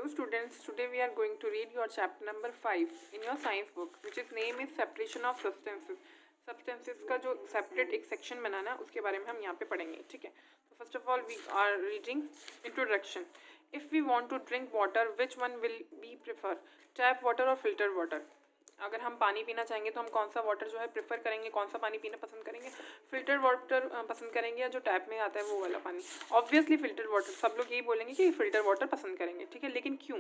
Hello students, today we are going to read your chapter number 5 in your science book which is name is separation of substances. Substances का जो separate एक section बनाना है उसके बारे में हम यहाँ पे पढ़ेंगे, ठीक है. तो first of all we are reading introduction. If we want to drink water, which one will we prefer? Tap water or filtered water? अगर हम पानी पीना चाहेंगे तो हम कौन सा वाटर जो है प्रेफर करेंगे, कौन सा पानी पीना पसंद करेंगे? फिल्टर्ड वाटर पसंद करेंगे या जो टैप में आता है वो वाला पानी? ऑब्वियसली फिल्टर्ड वाटर, सब लोग यही बोलेंगे कि फिल्टर वाटर पसंद करेंगे, ठीक है. लेकिन क्यों?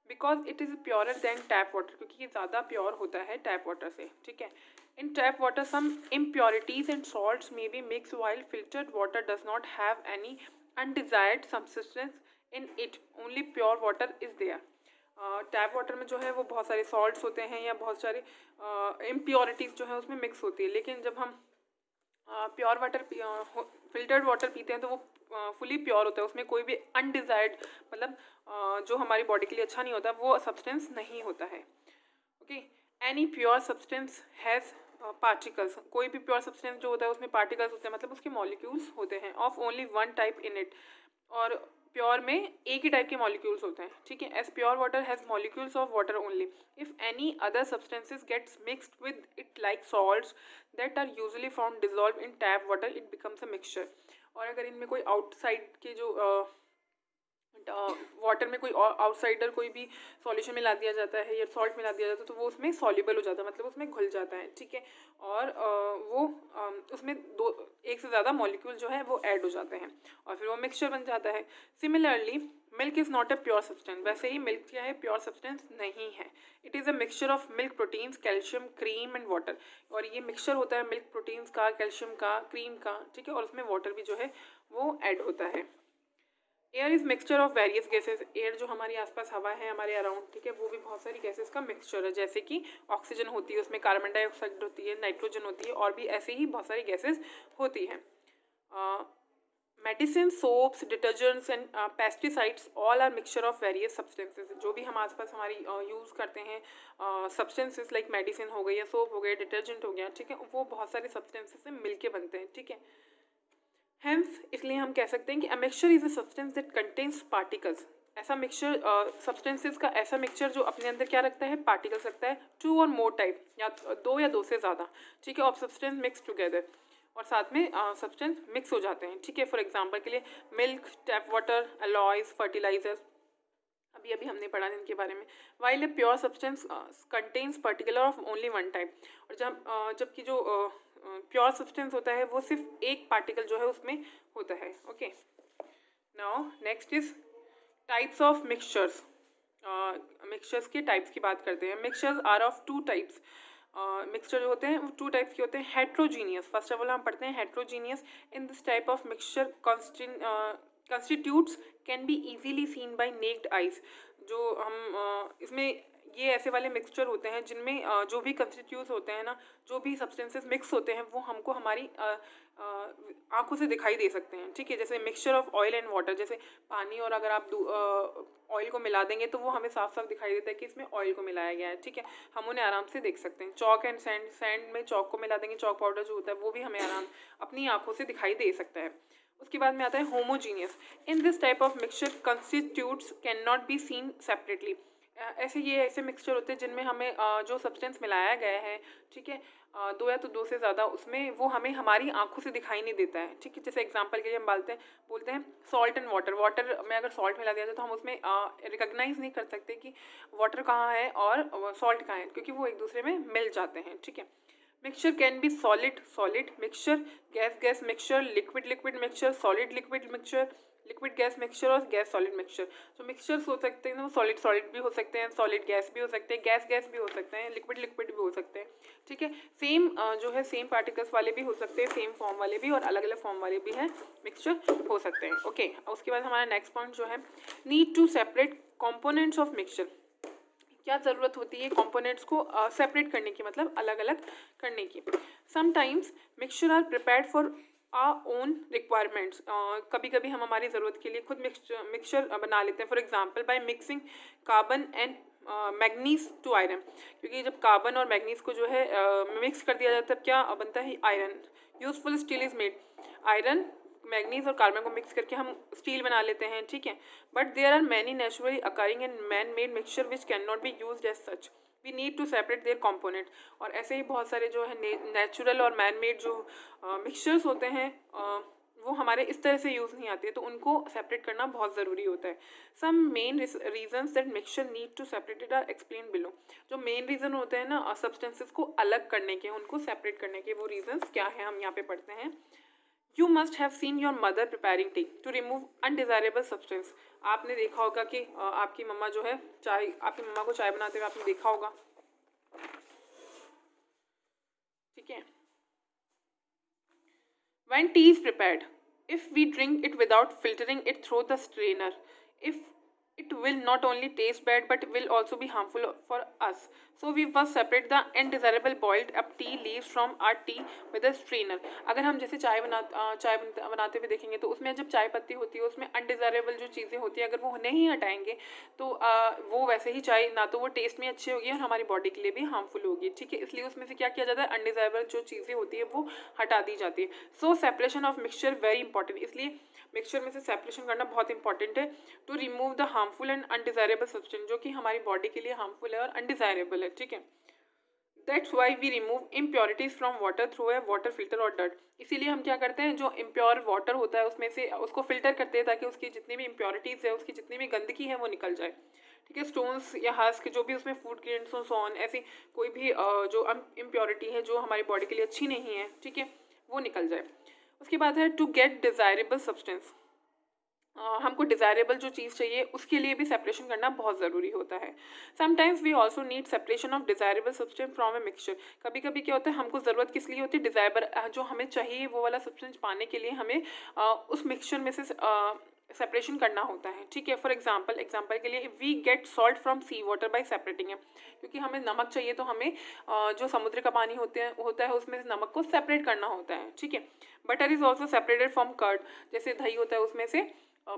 Because it is purer than tap water, क्योंकि ये ज़्यादा प्योर होता है टैप वाटर से, ठीक है. In tap water some impurities and salts may be mix while filtered water does not have any undesired substance in it, only pure water is there. Tap water में जो है वो बहुत सारे सॉल्ट्स होते हैं या बहुत सारे इम्प्योरिटीज़ जो है उसमें मिक्स होती है. लेकिन जब हम प्योर वाटर फिल्टर्ड वाटर पीते हैं तो वो फुली प्योर होता है, उसमें कोई भी अनडिजायर्ड मतलब जो हमारी बॉडी के लिए अच्छा नहीं होता वो सब्सटेंस नहीं होता है. Okay. Any pure substance has particles, कोई भी प्योर सब्सटेंस जो होता है उसमें पार्टिकल्स होते हैं, मतलब उसके मॉलिक्यूल्स होते हैं of only one type in it. और प्योर में एक ही टाइप के मॉलिक्यूल्स होते हैं, ठीक है. As pure water has molecules of water only. If any other substances gets mixed with it like salts that are usually found dissolve in tap water, it becomes a mixture. और अगर इनमें कोई outside के जो water में कोई outsider कोई भी सॉल्यूशन मिला दिया जाता है या सॉल्ट मिला दिया जाता है तो वो उसमें सॉल्युबल हो जाता है, मतलब उसमें घुल जाता है, ठीक है. और वो उसमें एक से ज़्यादा मॉलिक्यूल जो है वो ऐड हो जाते हैं और फिर वो मिक्सचर बन जाता है. Similarly milk is not a pure substance, वैसे ही मिल्क क्या है, प्योर सब्सटेंस नहीं है. It is a mixture of milk proteins, calcium, cream and water. और ये मिक्सचर होता है मिल्क प्रोटीन्स का, कैल्शियम का, क्रीम का, ठीक है. और उसमें वाटर भी जो है वो ऐड होता है. Air is mixture of various gases. Air जो हमारे आसपास हवा है हमारे अराउंड, ठीक है, वो भी बहुत सारी गैसेज का मिक्सचर है. जैसे कि ऑक्सीजन होती है, उसमें कार्बन डाइऑक्साइड होती है, नाइट्रोजन होती है, और भी ऐसे ही बहुत सारी गैसेज होती हैं. Medicine, soaps, detergents and pesticides all are mixture of various substances. जो भी हम आसपास हमारी यूज़ करते हैं सब्सटेंसेज लाइक मेडिसिन हो गई या सोप हो गया, डिटर्जेंट हो गया, ठीक है, वो बहुत सारे सब्सटेंसेज से मिलके बनते हैं, ठीक है. हेंस इसलिए हम कह सकते हैं कि a mixture is a substance that contains particles. ऐसा मिक्सचर सब्सटेंसेस का ऐसा मिक्सचर जो अपने अंदर क्या रखता है, पार्टिकल्स रखता है. टू और मोर टाइप, या दो से ज़्यादा, ठीक है, ऑफ सब्सटेंस मिक्स टुगेदर, और साथ में सब्सटेंस मिक्स हो जाते हैं, ठीक है. फॉर एग्जांपल के लिए milk, tap water, alloys, fertilisers, अभी अभी हमने पढ़ा इनके बारे में. While a pure substance contains particular of only one type. और जबकि जो प्योर सब्सटेंस होता है वो सिर्फ एक पार्टिकल जो है उसमें होता है. Okay. Now next is types of mixtures. Mixtures के टाइप्स की बात करते हैं. Mixtures are of two types. Mixture जो होते हैं वो टू टाइप्स के होते हैं. हेट्रोजीनियस, फर्स्ट ऑफ ऑल हम पढ़ते हैं heterogeneous. In this type of mixture constitutes can be easily seen by naked eyes. जो हम इसमें ये ऐसे वाले मिक्सचर होते हैं जिनमें जो भी कंस्टिट्यूट्स होते हैं ना, जो भी सब्सटेंसेस मिक्स होते हैं वो हमको हमारी आंखों से दिखाई दे सकते हैं, ठीक है. जैसे mixture of oil and water, जैसे पानी और अगर आप ऑयल को मिला देंगे तो वो हमें साफ साफ दिखाई देता है कि इसमें ऑयल को मिलाया गया है, ठीक है. हम उन्हें आराम से देख सकते हैं. चॉक एंड सैंड, सैंड में चॉक को मिला देंगे, चॉक पाउडर जो होता है वो भी हमें अपनी आंखों से दिखाई दे सकता है. उसके बाद में आता है homogeneous. In this type of mixture constitutes can not be seen separately. ऐसे मिक्सचर होते हैं जिनमें हमें जो सब्सटेंस मिलाया गया है, ठीक है, दो या तो दो से ज़्यादा, उसमें वो हमें हमारी आंखों से दिखाई नहीं देता है, ठीक है. जैसे एग्जांपल के लिए हम बोलते हैं सॉल्ट एंड वाटर. वाटर में अगर सॉल्ट मिला दिया जाए तो हम उसमें रिकॉग्नाइज नहीं कर सकते कि वाटर कहाँ है और सॉल्ट कहाँ है, क्योंकि वो एक दूसरे में मिल जाते हैं, ठीक है. Mixture can be solid mixture, gas mixture, liquid mixture, solid liquid mixture, liquid gas mixture और गैस सॉलिड मिक्सचर. जो मिक्सचर्स हो सकते हैं ना वो सॉलिड भी हो सकते हैं, सॉलिड गैस भी हो सकते हैं, गैस भी हो सकते हैं, लिक्विड भी हो सकते हैं, ठीक है. सेम जो है सेम पार्टिकल्स वाले भी हो सकते हैं, सेम फॉर्म वाले भी, और अलग अलग फॉर्म वाले भी हैं मिक्सचर हो सकते हैं. ओके. उसके बाद हमारा नेक्स्ट पॉइंट जो है need to separate components of mixture. क्या ज़रूरत होती है कंपोनेंट्स को सेपरेट करने की, मतलब अलग अलग करने की. Sometimes mixture are prepared for our own requirements. कभी कभी हम हमारी ज़रूरत के लिए खुद मिक्सचर बना लेते हैं. For example by mixing carbon and manganese to iron. क्योंकि जब कार्बन और मैग्नीज को जो है मिक्स कर दिया जाता है तब क्या बनता है, iron. Useful steel is made. Iron manganese और कार्बन को मिक्स करके हम स्टील बना लेते हैं, ठीक है। But there are many naturally occurring and man made mixture which can not be used as such, we need to separate their component. और ऐसे ही बहुत सारे जो है नेचुरल और मैन मेड जो मिक्सचर्स होते हैं वो हमारे इस तरह से यूज़ नहीं आती है, तो उनको सेपरेट करना बहुत ज़रूरी होता है। Some main reasons that mixture need to separated are explain below. जो मेन रीज़न होते हैं ना सब्सटेंसेस को अलग करने के, उनको सेपरेट करने के, वो रीजंस क्या है हम यहाँ पे पढ़ते हैं। You must have seen your mother preparing tea to remove undesirable substance. आपने देखा होगा कि आपकी मम्मा जो है चाय, आपकी मम्मा को चाय बनाते हुए आपने देखा होगा, ठीक है। When tea is prepared, if we drink it without filtering it through the strainer, if it will not only taste bad but will also be harmful for us. So we must separate the undesirable boiled up tea leaves from our tea with a strainer. अगर हम जैसे चाय बनाते हुए देखेंगे तो उसमें जब चाय पत्ती होती है उसमें अनडिज़ायरेबल जो चीज़ें होती हैं अगर वो नहीं हटाएंगे तो वो वैसे ही चाय ना तो वो टेस्ट में अच्छी होगी और हमारी बॉडी के लिए भी हार्मफुल होगी, ठीक है। इसलिए उसमें से क्या किया जाता है, अनडिज़ायरेबल जो चीज़ें होती है वो हटा दी जाती है। So separation of mixture very important, इसलिए मिक्सचर में से सेपरेशन करना बहुत इंपॉर्टेंट है to remove the harmful and undesirable substance जो कि हमारी बॉडी के लिए हार्मफुल है और अनडिज़ायरेबल है, ठीक है। That's why we remove impurities from water through a water filter और डर्ट। इसीलिए हम क्या करते हैं, जो इम्प्योर वाटर होता है उसमें से उसको फिल्टर करते हैं ताकि उसकी जितनी भी इम्प्योरिटीज़ है, उसकी जितनी भी गंदगी है वो निकल जाए, ठीक है। स्टोन्स या हस्क जो भी उसमें फूड ग्रेन्स और सॉन ऐसी कोई भी जो इम्प्योरिटी है जो हमारी बॉडी के लिए अच्छी नहीं है, ठीक है, वो निकल जाए। उसके बाद है टू गेट डिज़ायरेबल सब्सटेंस। हमको डिज़ायरेबल जो चीज़ चाहिए उसके लिए भी सेपरेशन करना बहुत ज़रूरी होता है। Sometimes we also need separation of desirable substance from a mixture. कभी कभी क्या होता है, हमको ज़रूरत किस लिए होती है, डिज़ायरेबल जो हमें चाहिए वो वाला सब्सटेंस पाने के लिए हमें उस मिक्सचर में से सेपरेशन करना होता है, ठीक है। फॉर एग्जाम्पल के लिए we get salt from sea water by separating है, क्योंकि हमें नमक चाहिए तो हमें जो समुद्र का पानी होता है उसमें से नमक को सेपरेट करना होता है, ठीक है। Butter is also separated from curd, जैसे दही होता है उसमें से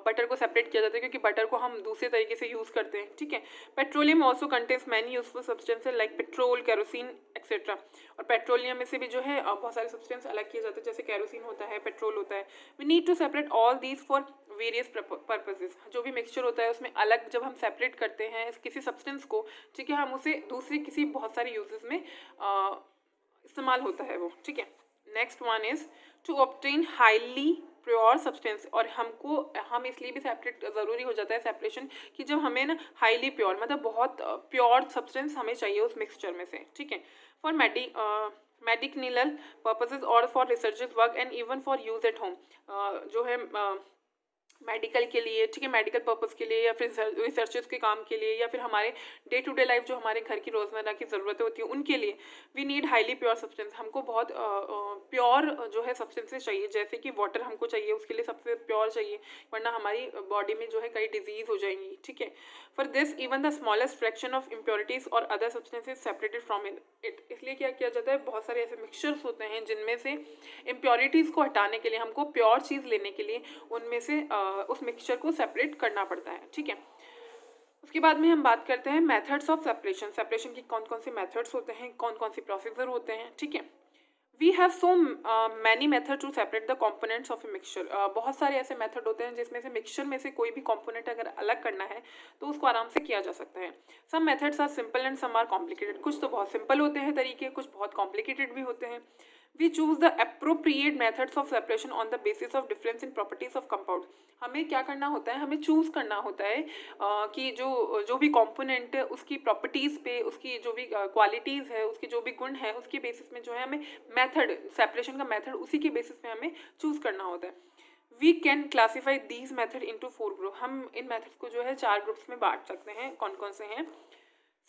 बटर को सेपरेट किया जाता है क्योंकि बटर को हम दूसरे तरीके से यूज़ करते हैं, ठीक है। Petroleum also contains many useful substances like petrol, kerosene etcetera. और पेट्रोलियम में से भी जो है बहुत सारे सब्सटेंस अलग किए जाते हैं, जैसे केरोसिन होता है, पेट्रोल होता है। We need to separate all these for various purposes. जो भी मिक्सचर होता है उसमें अलग जब हम सेपरेट करते हैं किसी सब्सटेंस को, ठीक है, हम उसे दूसरी किसी बहुत सारे यूजेस में इस्तेमाल होता है वो, ठीक है। Next one is to obtain highly pure substance. और हम इसलिए भी सेपरेट ज़रूरी हो जाता है सेपरेशन कि जब हमें ना हाईली प्योर मतलब बहुत प्योर सब्सटेंस हमें चाहिए उस मिक्सचर में से, ठीक है। फॉर मेडिकल पर्पसेस और for researches work and even for use at home, जो है मेडिकल के लिए, ठीक है, मेडिकल पर्पज़ के लिए या फिर रिसर्चेस के काम के लिए या फिर हमारे डे टू डे लाइफ जो हमारे घर की रोज़मर्रा की ज़रूरतें होती हैं उनके लिए we need highly pure substance. हमको बहुत प्योर जो है सब्सटेंसेस चाहिए, जैसे कि वाटर हमको चाहिए उसके लिए सबसे प्योर चाहिए, वरना हमारी बॉडी में जो है कई डिजीज़ हो जाएंगी, ठीक है। For this even the smallest fraction of impurities और other substances separated from it. इसलिए क्या किया जाता है, बहुत सारे ऐसे मिक्सचर्स होते हैं जिनमें से इम्प्योरिटीज़ को हटाने के लिए हमको प्योर चीज़ लेने के लिए उनमें से उस मिक्सचर को सेपरेट करना पड़ता है, ठीक है। उसके बाद में हम बात करते हैं मेथड्स ऑफ सेपरेशन। सेपरेशन की कौन कौन से मेथड्स होते हैं, कौन कौन से प्रोसीजर होते हैं, ठीक है। We have so many method to separate the components of a mixture. बहुत सारे ऐसे मेथड होते हैं जिसमें से मिक्सचर में से कोई भी कॉम्पोनेंट अगर अलग करना है तो उसको आराम से किया जा सकता है। Some methods are simple and some are complicated. कुछ तो बहुत सिंपल होते हैं तरीके, कुछ बहुत कॉम्प्लिकेटेड भी होते हैं। We choose the appropriate methods of separation on the basis of difference in properties of compound। हमें क्या करना होता है, हमें चूज़ करना होता है कि जो भी कंपोनेंट है उसकी प्रॉपर्टीज़ पे, उसकी जो भी क्वालिटीज़ है, उसके जो भी गुण है उसके बेसिस में जो है हमें मेथड, सेपरेशन का मेथड उसी के बेसिस पे हमें चूज़ करना होता है। We can classify these method into 4 group. हम इन मेथड्स को जो है 4 ग्रुप्स में बांट सकते हैं। कौन कौन से हैं,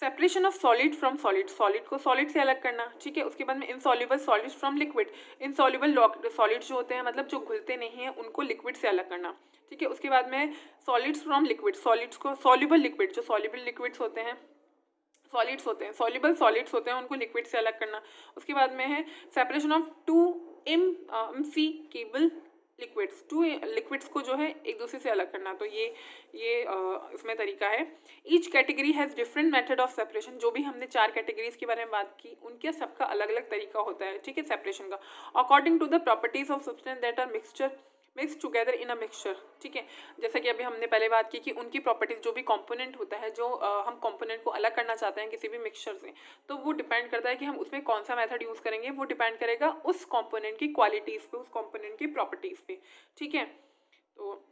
separation of solid from solid, solid को सॉलिड से अलग करना, ठीक है। उसके बाद में insoluble solids from liquid, insoluble solids जो होते हैं मतलब जो घुलते नहीं हैं उनको लिक्विड से अलग करना, ठीक है। उसके बाद में सॉलिड्स फ्रॉम लिक्विड, सॉलिड्स को सॉल्युबल लिक्विड, जो सॉल्युबल लिक्विड्स होते हैं सॉलिड्स होते हैं, सॉल्युबल सॉलिड्स होते हैं उनको लिक्विड से अलग करना। उसके बाद में है सेपरेशन ऑफ 2 इम्मिक्सेबल लिक्विड्स, 2 लिक्विड्स को जो है एक दूसरे से अलग करना। तो ये इसमें तरीका है। Each category has different method of separation. जो भी हमने 4 कैटेगरीज के बारे में बात की उनके सबका अलग अलग तरीका होता है, ठीक है, सेपरेशन का। According to the properties of substance that are mixture mix together in a mixture, ठीक है। जैसे कि अभी हमने पहले बात की कि उनकी प्रॉपर्टीज, जो भी कंपोनेंट होता है, जो हम कंपोनेंट को अलग करना चाहते हैं किसी भी मिक्सचर से, तो वो डिपेंड करता है कि हम उसमें कौन सा मेथड यूज़ करेंगे। वो डिपेंड करेगा उस कंपोनेंट की क्वालिटीज़ पे, उस कंपोनेंट की प्रॉपर्टीज़ पे, ठीक है। तो